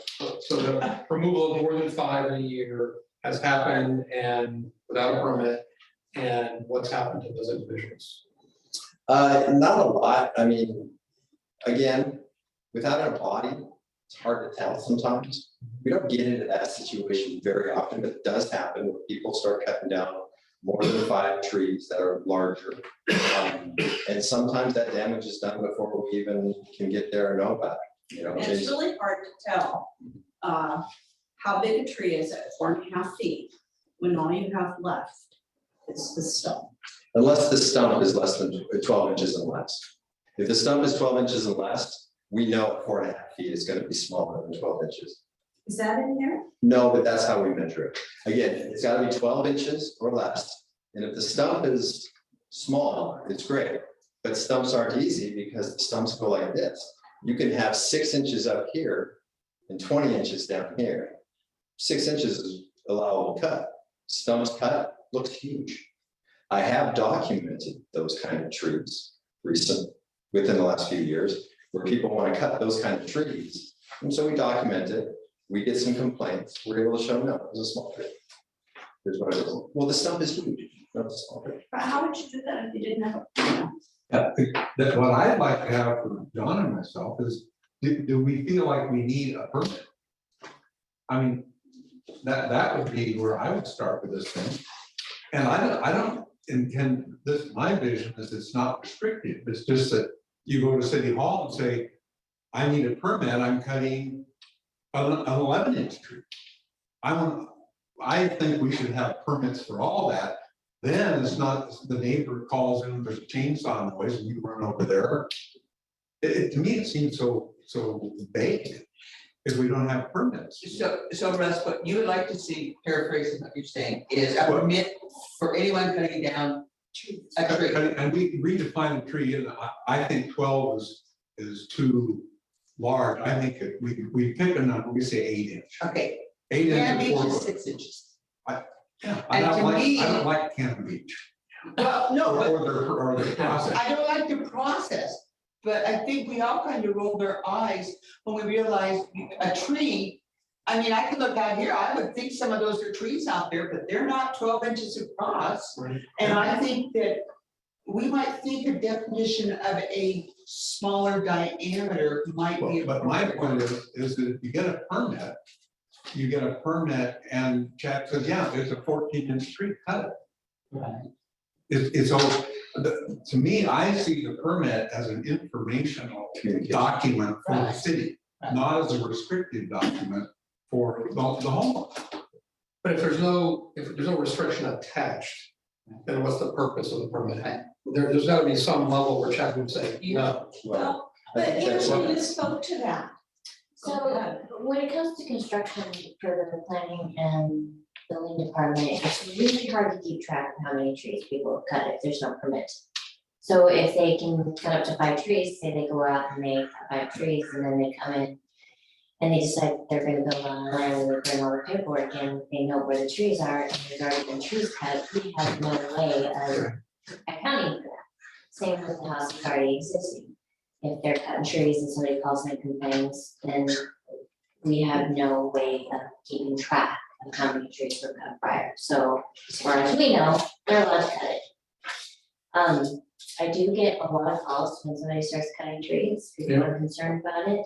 So the removal of more than 5 in a year has happened and without a permit. And what's happened to those individuals? Not a lot. I mean, again, without a body, it's hard to tell sometimes. We don't get into that situation very often, but it does happen when people start cutting down more than 5 trees that are larger. And sometimes that damage is done before we even can get there and know about it, you know. And it's really hard to tell, how big a tree is at 4.5 feet, when all you have left is the stump. Unless the stump is less than 12 inches and less. If the stump is 12 inches and less, we know 4.5 feet is gonna be smaller than 12 inches. Is that in here? No, but that's how we measure it. Again, it's gotta be 12 inches or less. And if the stump is small, it's great. But stumps aren't easy because the stumps go like this. You can have 6 inches up here and 20 inches down here. 6 inches is allowable cut. Stumps cut, looks huge. I have documented those kind of trees within the last few years, where people want to cut those kind of trees. And so we document it, we get some complaints, we're able to show, no, it was a small tree. Here's what it is. Well, the stump is huge, not a small tree. But how would you do that if you didn't have That what I'd like to have for John and myself is, do we feel like we need a permit? I mean, that would be where I would start with this thing. And I don't intend, this, my vision is it's not restrictive, it's just that you go to City Hall and say, I need a permit, I'm cutting an 11-inch tree. I think we should have permits for all that. Then it's not, the neighbor calls in, there's a chainsaw noise and you run over there. To me, it seems so vague if we don't have permits. So Russ, what you would like to see, paraphrasing what you're saying, is a permit for anyone cutting down a tree. And we redefine a tree, and I think 12 is too large. I think we pick a number, we say 8 inch. Okay, 8 Cannon inches. Beach or- is 6 inches. Yeah, And to me- I don't like Cannon Beach. Well, no, but Or their process. I don't like the process, but I think we all kind of rolled our eyes when we realized a tree. I mean, I could look out here, I would think some of those are trees out there, but they're not 12 inches across. Right. And I think that we might think a definition of a smaller diameter might be. But my appropriate. point is that if you get a permit, you get a permit and Chad says, yeah, there's a 14-inch tree, cut it. Right. It's all, to me, I see the permit as an informational document for the Right. city, Right. not as a restrictive document for the homeowner. But if there's no restriction attached, then what's the purpose of the permit? There's gotta be some level where Chad would say, no. Well, I but think that's Andrew what- spoke to that. So when it comes to construction for the planning and building department, it's really hard to keep track of how many trees people have cut if there's no permit. So if they can cut up to 5 trees, say they go out and they cut 5 trees and then they come in and they decide they're gonna build on land and they bring all the paperwork in, they know where the trees are and there's already been trees cut, we have no way of accounting for that. Same with the house that's already existing. If they're cutting trees and somebody calls and complains, then we have no way of keeping track of how many trees were cut prior. So as far as we know, they're allowed to cut it. I do get a lot of calls when somebody starts cutting trees, people are concerned about it,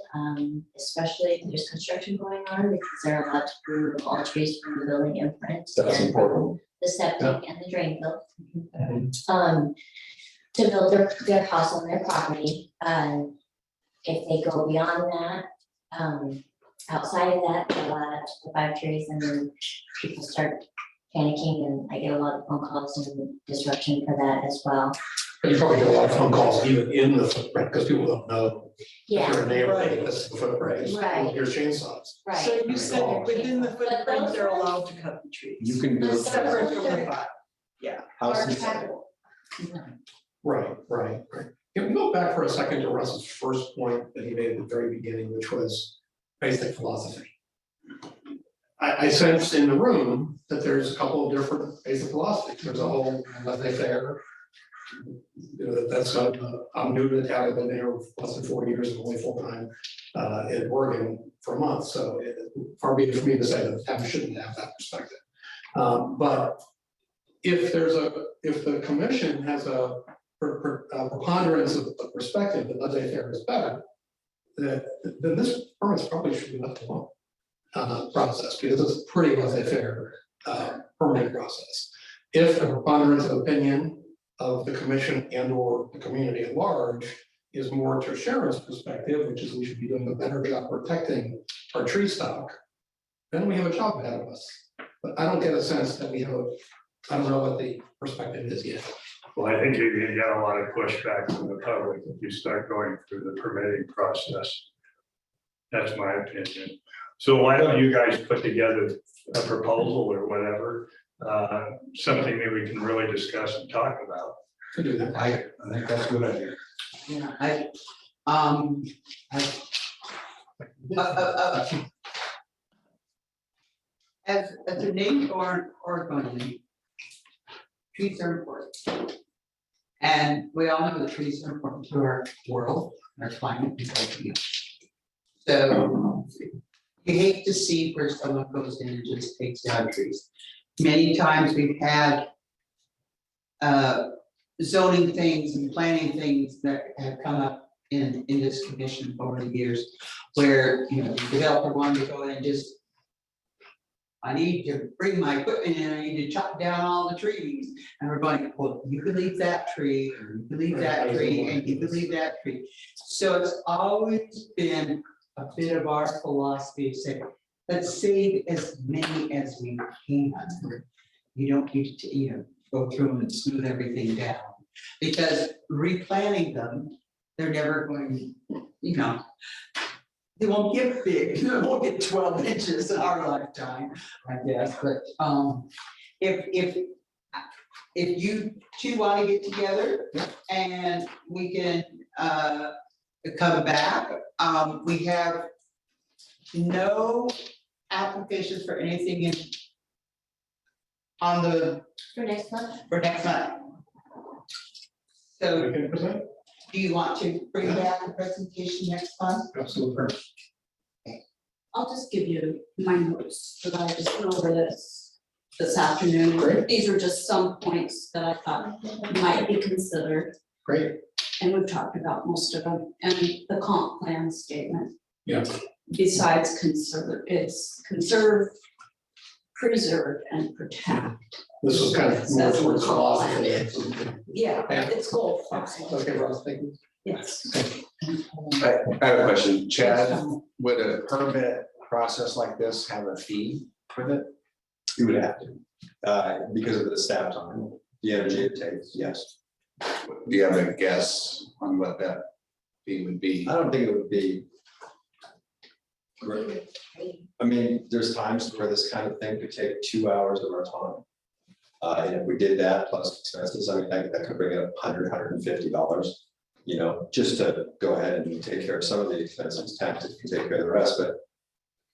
especially if there's construction going on, because they're allowed to remove all trees from the building imprint. That's and important. the septic and the drain field. To build their house on their property, if they go beyond that, outside of that, they're allowed up to 5 trees, and then people start panicking, and I get a lot of phone calls and disruption for that as well. But you probably get a lot of phone calls even in the footprint, because people don't know. If Yeah, you're a neighbor, Right. this is the footprint, Right. here's chainsaws. right. So you said within the But footprint, those they're ones- allowed to cut the trees. You can build Separate from the five. houses. Right. Can we go back for a second to Russ's first point that he made at the very beginning, which was basic philosophy? I sensed in the room that there's a couple of different basic philosophies. There's a whole laissez-faire. You know, that's I'm new to the town, I've been there less than 4 years, and only full-time in Oregon for a month, so far be it for me to say that the town shouldn't have that perspective. But if the commission has a preponderance of perspective that laissez-faire is better, then this permit probably should be left alone. Process, because it's a pretty laissez-faire permitting process. If the preponderance of opinion of the commission and or the community at large is more to Sharon's perspective, which is we should be doing a better job protecting our tree stock, then we have a job ahead of us. But I don't get a sense that we have, I don't know what the perspective is yet. Well, I think you get a lot of pushback from the public if you start going through the permitting process. That's my opinion. So why don't you guys put together a proposal or whatever, something that we can really discuss and talk about? To do that. I think that's a good idea. Yeah, as a native Oregonian, trees are important. And we all know that trees are important to our world, our climate, and everything else. So you hate to see where someone goes in and just takes down trees. Many times we've had zoning things and planning things that have come up in this commission over the years, where, you know, the developer wanted to go in and just, I need to bring my equipment in, I need to chop down all the trees, and we're going, well, you can leave that tree, or you can leave that tree, and you can leave that tree. So it's always been a bit of our philosophy to say, let's save as many as we can. You don't need to, you know, go through and smooth everything down, because replanting them, they're never going, you know, they won't get big, they won't get 12 inches in our lifetime, I guess, but if you two want to get together and we can come back, we have no applications for anything in on the For next month, for next month. So We can present? do you want to bring back the presentation next month? Absolutely. I'll just give you my notes, that I just went over this afternoon. Great. These are just some points that I thought might be considered, Great. and we've talked about most of them, and the comp plan statement. Yeah. Besides conserve, it's conserve, preserve, and protect. This was kind of more That's towards what it's philosophy. Yeah, Yeah. it's goal. Okay, Ross, thank you. Yes. I have a question, Chad, would a permit process like this have a fee with it? You would have to, because of the staff time, the energy it takes, yes. Do you have a guess on what that fee would be? I don't think it would be. I mean, there's times where this kind of thing could take 2 hours of our time. And if we did that plus expenses, I mean, that could bring in $150, you know, just to go ahead and take care of some of the expenses, taxes can take care of the rest, but.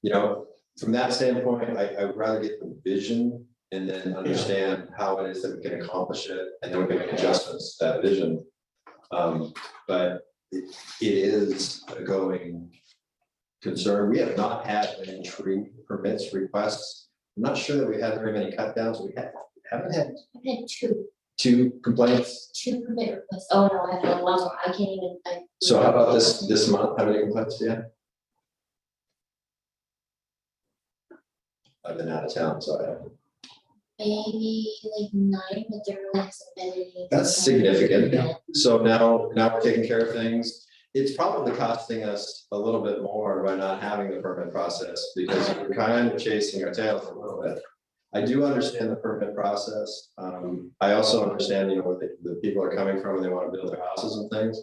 You know, from that standpoint, I would rather get the vision and then understand how it is that we can accomplish it, and then we can make adjustments to that vision. But it is a going concern. We have not had any tree permits requests. I'm not sure that we had very many cut downs. We haven't had I've had two complaints. two permit requests. Oh, no, I have one more. I can't even, So how about this month? How many complaints do you have? I've been out of town, so I haven't. maybe like 9, but there really hasn't been any. That's significant. Yeah. So now we're taking care of things. It's probably costing us a little bit more by not having the permit process, because we're kind of chasing our tails a little bit. I do understand the permit process. I also understand, you know, where the people are coming from when they want to build their houses and things.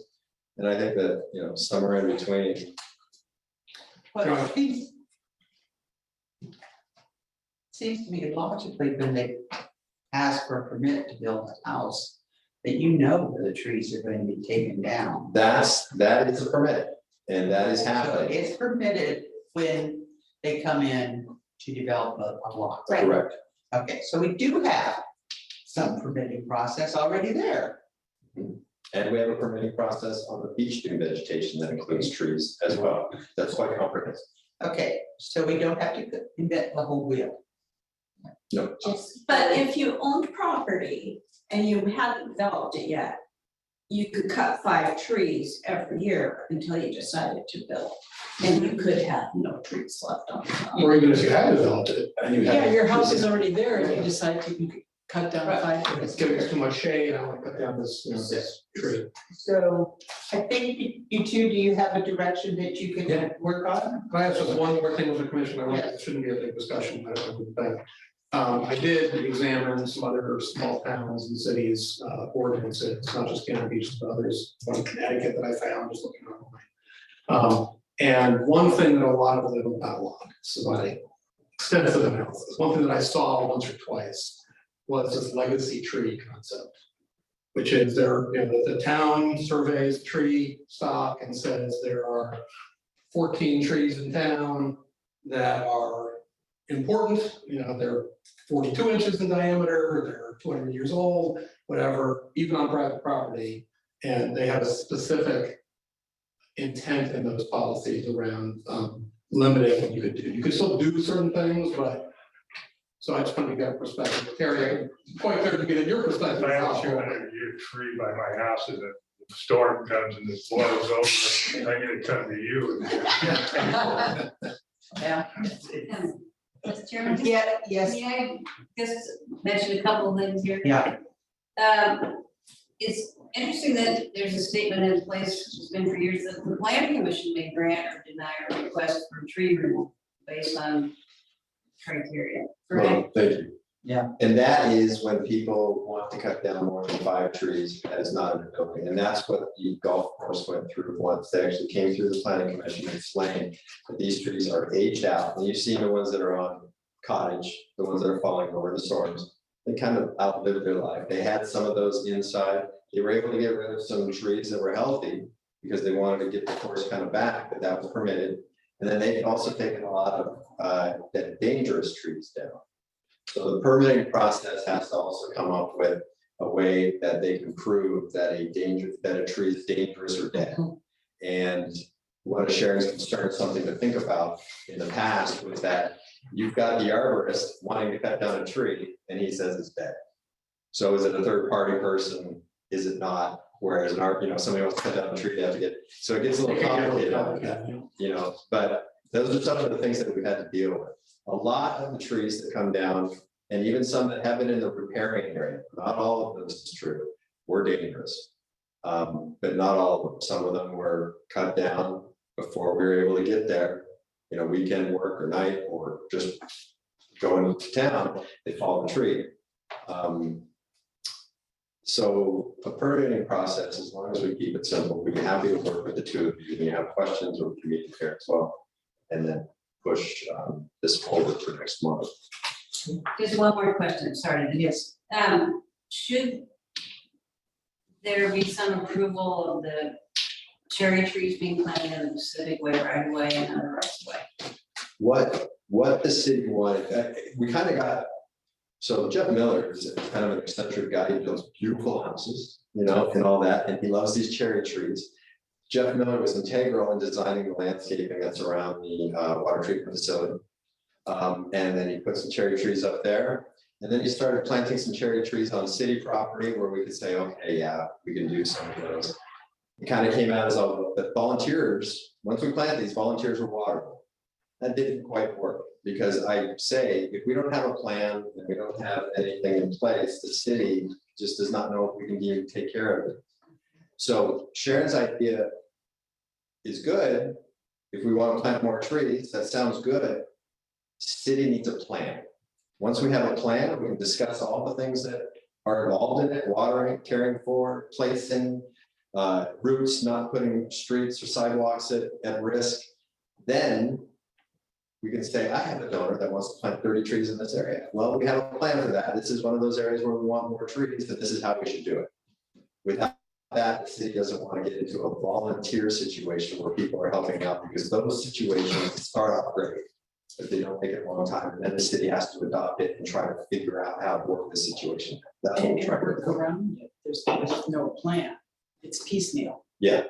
And I think that, you know, somewhere in between. But it seems to me logically, when they ask for a permit to build a house, that you know where the trees are going to be taken down. That is a permit, and that is So happening. it's permitted when they come in to develop a lot. Right. Correct. Okay, so we do have some permitting process already there. And we have a permitting process on the beach dune vegetation that includes trees as well. That's quite comprehensive. Okay, so we don't have to invent the wheel. No. Just. But if you owned property and you hadn't developed it yet, you could cut 5 trees every year until you decided to build. And you could have no trees left on the top. Or even if you had developed it and you had. Yeah, your house is already there and you decide to cut down 5 It's trees. giving us too much shade, I want to cut down this, this tree. So I think you two, do you have a direction that you Yeah. can work on? Can I have just one more thing with the commission? I want, it shouldn't be a big discussion, I don't think. I did examine some other small towns and cities, ordinances, not just Cannon Beach, but others, one in Connecticut that I found, just looking online. And one thing that a lot of them, not a lot, so my extensive analysis, one thing that I saw once or twice was this legacy tree concept. Which is there, you know, the town surveys tree stock and says there are 14 trees in town that are important, you know, they're 42 inches in diameter, they're 200 years old, whatever, even on private property. And they have a specific intent in those policies around limiting what you could do. You could still do certain things, but. So I just wanted to get a perspective. Terry, it's quite clear to get your perspective. If I have a 200-year tree by my house and the storm comes and it blows over, I gotta come to you. Yeah. Mr. Chairman, Yes. may I just mention a couple of things here? Yeah. It's interesting that there's a statement in place, which has been for years, that the planning commission may grant or deny a request for tree removal based on criteria, correct? Well, thank you. Yeah. And that is when people want to cut down more than 5 trees, that is not in the building, and that's what the golf course went through once they actually came through the planning commission and explained that these trees are aged out, and you've seen the ones that are on Cottage, the ones that are falling over the storms, they kind of outlived their life. They had some of those inside, they were able to get rid of some trees that were healthy because they wanted to get the course kind of back, but that was permitted. And then they've also taken a lot of that dangerous trees down. So the permitting process has to also come up with a way that they can prove that a tree is dangerous or dead. And one of Sharon's concerns, something to think about in the past, was that you've got the arborist wanting to cut down a tree and he says it's dead. So is it a third party person? Is it not? Whereas somebody wants to cut down a tree, they have to get, so it gets a little complicated on that, but those are some of the things that we've had to deal with. A lot of the trees that come down, and even some that have been in the riparian area, not all of those is true, were dangerous. But not all of them. Some of them were cut down before we were able to get there. Weekend work or night or just going to town, they fall in the tree. So a permitting process, as long as we keep it simple, we'd be happy to work with the two of you. When you have questions, or we can meet there as well. And then push this forward for next month. Just one more question, sorry. Yes. Should there be some approval of the cherry trees being planted in the Pacific Way right away and other rights of way? What the city wanted, we kind of got, so Jeff Miller is kind of an eccentric guy. He builds beautiful houses, and all that, and he loves these cherry trees. Jeff Miller was integral in designing the landscaping that's around the water treatment facility. And then he put some cherry trees up there. And then he started planting some cherry trees on city property where we could say, okay, yeah, we can do some of those. It kind of came out as all, but volunteers, once we planted these, volunteers were waterable. That didn't quite work because I say, if we don't have a plan and we don't have anything in place, the city just does not know if we can even take care of it. So Sharon's idea is good. If we want to plant more trees, that sounds good. City needs a plan. Once we have a plan, we can discuss all the things that are involved in it, watering, caring for, placing, routes, not putting streets or sidewalks at risk. Then we can say, I have a donor that wants to plant 30 trees in this area. Well, we have a plan for that. This is one of those areas where we want more trees, and this is how we should do it. Without that, the city doesn't want to get into a volunteer situation where people are helping out, because those situations start off great, but they don't make it a long time, and then the city has to adopt it and try to figure out how to work this situation. That's what we're trying to do. Around it, there's no plan, it's piecemeal. Yeah.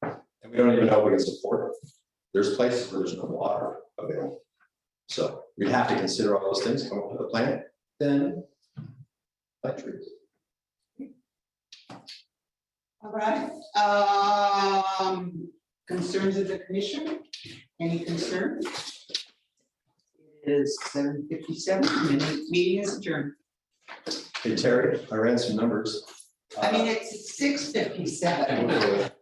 And we don't even know if we can support it. There's places where there's no water available. So we'd have to consider all those things, come up with a plan, then plant trees. All right, concerns of the commission? Any concerns? It is 7:57, meeting is adjourned. Hey, Terry, I ran some numbers. I mean, it's 6:57.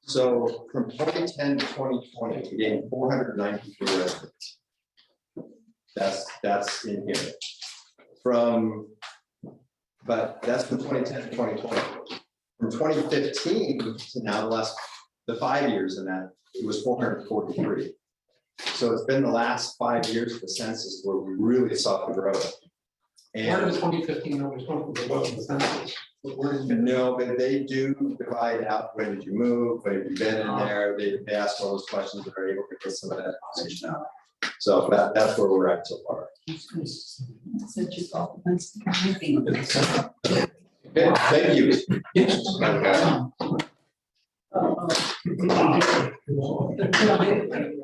So from 2010 to 2020, we gained 493 residents. That's in here. But that's from 2010 to 2020. From 2015 to now, the 5 years in that, it was 443. So it's been the last 5 years of the census where we really saw the growth. Where And did the 2015 numbers come from? It wasn't the census. Where did it? no, but they do divide out, when did you move, when have you been in there, they ask all those questions, they're able to get some of that information out. So that's where we're at so far. Since you got once. Okay, thank you. Oh, oh.